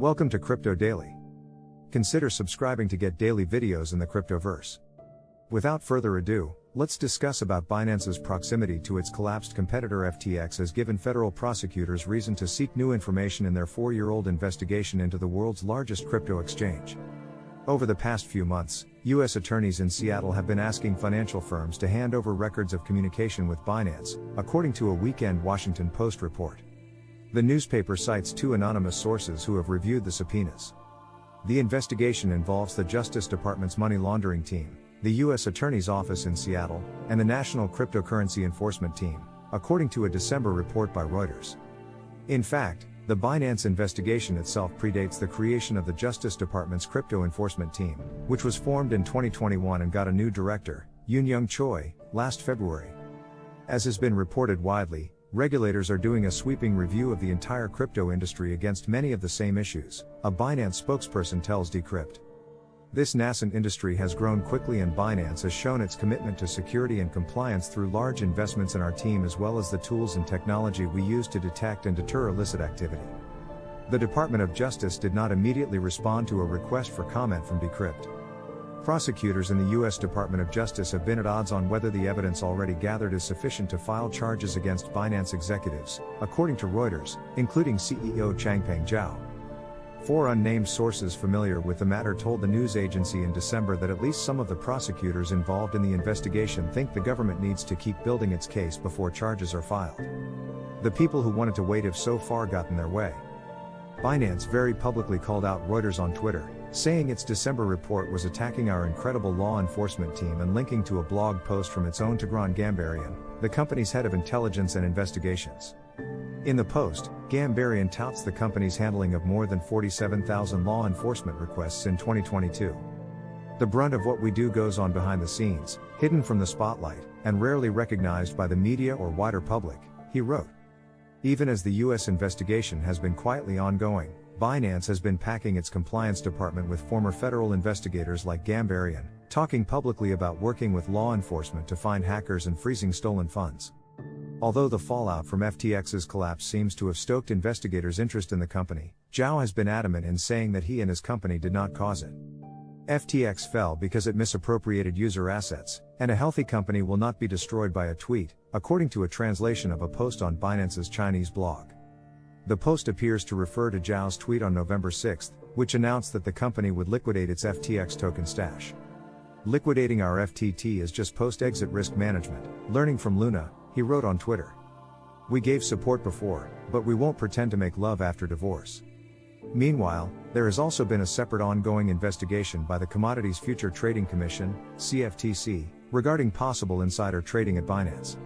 Welcome to Crypto Daily. Consider subscribing to get daily videos in the cryptoverse. Without further ado, let's discuss about Binance's proximity to its collapsed competitor FTX has given federal prosecutors reason to seek new information in their 4-year-old investigation into the world's largest crypto exchange. Over the past few months, U.S. attorneys in Seattle have been asking financial firms to hand over records of communication with Binance, according to a weekend Washington Post report. The newspaper cites 2 anonymous sources who have reviewed the subpoenas. The investigation involves the Justice Department's money laundering team, the U.S. Attorney's Office in Seattle, and the National Cryptocurrency Enforcement Team, according to a December report by Reuters. In fact, the Binance investigation itself predates the creation of the Justice Department's Crypto Enforcement Team, which was formed in 2021 and got a new director, Yoon-Young Choi, last February. As has been reported widely, regulators are doing a sweeping review of the entire crypto industry against many of the same issues, a Binance spokesperson tells Decrypt. This nascent industry has grown quickly and Binance has shown its commitment to security and compliance through large investments in our team as well as the tools and technology we use to detect and deter illicit activity. The Department of Justice did not immediately respond to a request for comment from Decrypt. Prosecutors in the U.S. Department of Justice have been at odds on whether the evidence already gathered is sufficient to file charges against Binance executives, according to Reuters, including CEO Changpeng Zhao. 4 unnamed sources familiar with the matter told the news agency in December that at least some of the prosecutors involved in the investigation think the government needs to keep building its case before charges are filed. The people who wanted to wait have so far gotten their way. Binance very publicly called out Reuters on Twitter, saying its December report was attacking our incredible law enforcement team and linking to a blog post from its own Tigran Gambaryan, the company's head of intelligence and investigations. In the post, Gambaryan touts the company's handling of more than 47,000 law enforcement requests in 2022. The brunt of what we do goes on behind the scenes, hidden from the spotlight, and rarely recognized by the media or wider public, he wrote. Even as the U.S. investigation has been quietly ongoing, Binance has been packing its compliance department with former federal investigators like Gambaryan, talking publicly about working with law enforcement to find hackers and freezing stolen funds. Although the fallout from FTX's collapse seems to have stoked investigators' interest in the company, Zhao has been adamant in saying that he and his company did not cause it. FTX fell because it misappropriated user assets, and a healthy company will not be destroyed by a tweet, according to a translation of a post on Binance's Chinese blog. The post appears to refer to Zhao's tweet on November 6, which announced that the company would liquidate its FTX token stash. Liquidating our FTT is just post-exit risk management, learning from Luna, he wrote on Twitter. We gave support before, but we won't pretend to make love after divorce. Meanwhile, there has also been a separate ongoing investigation by the Commodities Future Trading Commission, CFTC, regarding possible insider trading at Binance.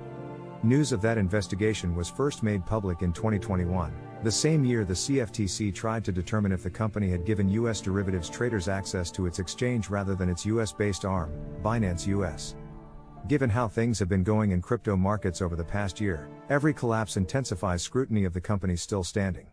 News of that investigation was first made public in 2021, the same year the CFTC tried to determine if the company had given U.S. derivatives traders access to its exchange rather than its U.S.-based arm, Binance US. Given how things have been going in crypto markets over the past year, every collapse intensifies scrutiny of the companies still standing.